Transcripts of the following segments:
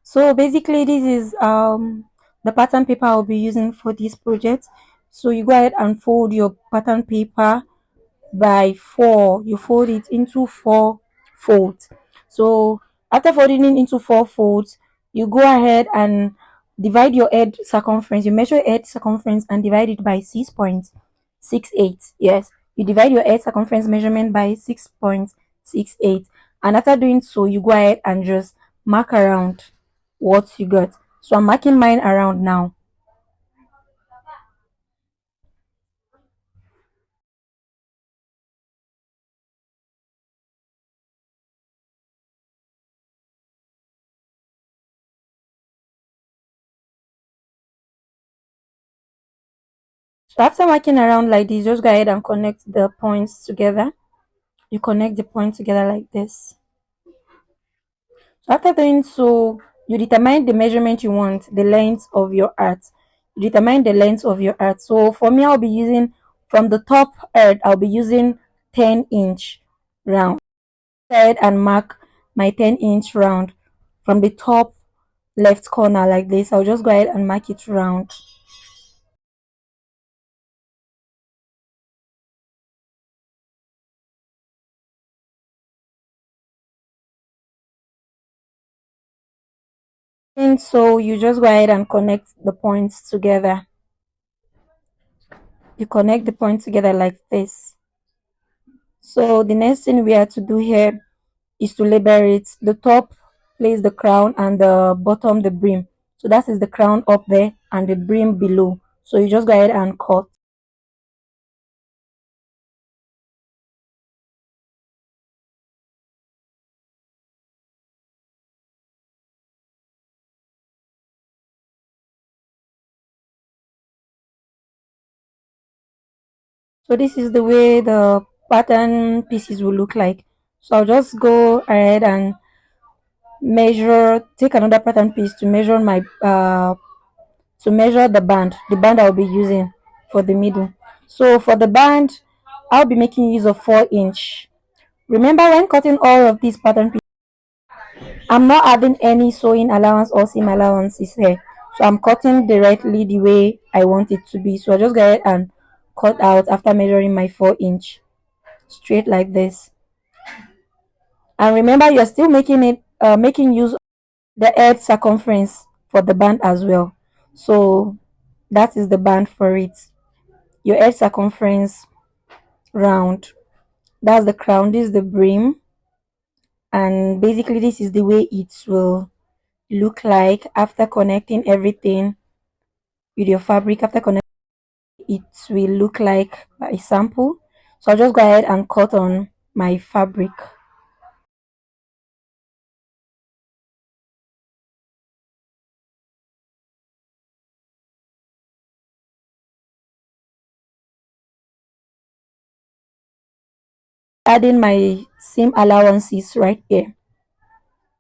So basically this is the pattern paper I'll be using for this project. So you go ahead and fold your pattern paper by 4. You fold it into 4 folds. So after folding it into 4 folds, you go ahead and divide your head circumference. You measure head circumference and divide it by 6.68. Yes, you divide your head circumference measurement by 6.68, and after doing so you go ahead and just mark around what you got. So I'm marking mine around now. So after marking around like this, just go ahead and connect the points together. You connect the points together like this. So after doing so, you determine the measurement you want, the length of your art. You determine the length of your art. So for me, I'll be using from the top edge, I'll be using 10-inch round. Go ahead and mark my 10-inch round from the top left corner like this. I'll just go ahead and mark it round. And so you just go ahead and connect the points together. You connect the points together like this. So the next thing we have to do here is to label it. The top place the crown and the bottom the brim. So that is the crown up there and the brim below. So you just go ahead and cut. So this is the way the pattern pieces will look like. So I'll just go ahead and take another pattern piece to measure my the band I'll be using for the middle. So for the band, I'll be making use of 4-inch. Remember when cutting all of these pattern pieces, I'm not having any sewing allowance or seam allowances here. So I'm cutting directly the way I want it to be. So I just go ahead and cut out after measuring my 4-inch straight like this. And remember, you're still making use of the head circumference for the band as well. So that is the band for it. Your head circumference round. That's the crown. This is the brim, and basically this is the way it will look like after connecting everything with your fabric. After connecting, it will look like a sample. So I'll just go ahead and cut on my fabric. Adding my seam allowances right here.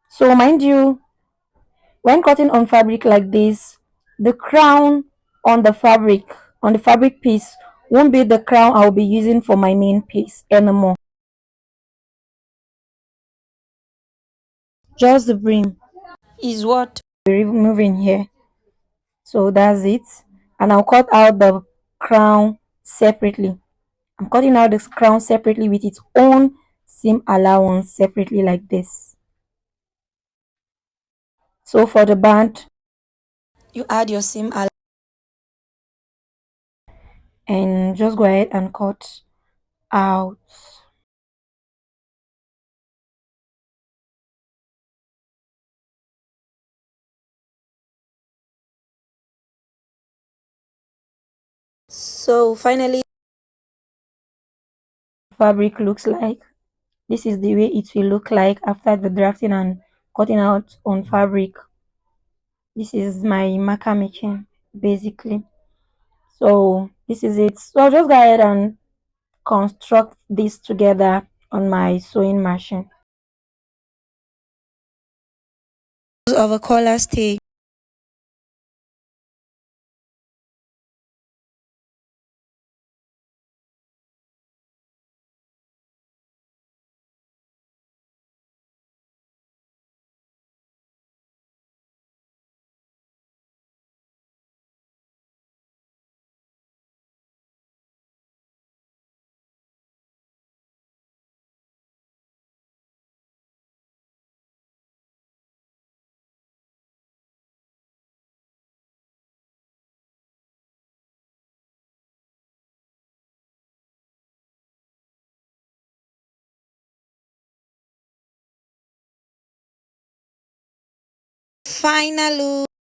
So mind you, when cutting on fabric like this, the crown on the fabric piece won't be the crown I'll be using for my main piece anymore. Just the brim is what we're removing here. So that's it. And I'll cut out the crown separately. I'm cutting out this crown separately with its own seam allowance separately like this. So for the band, you add your seam allowance and just go ahead and cut out. So finally, fabric looks like this is the way it will look like after the drafting and cutting out on fabric. This is my marker making basically. So this is it. So I'll just go ahead and construct this together on my sewing machine. Of a collar stay. final look.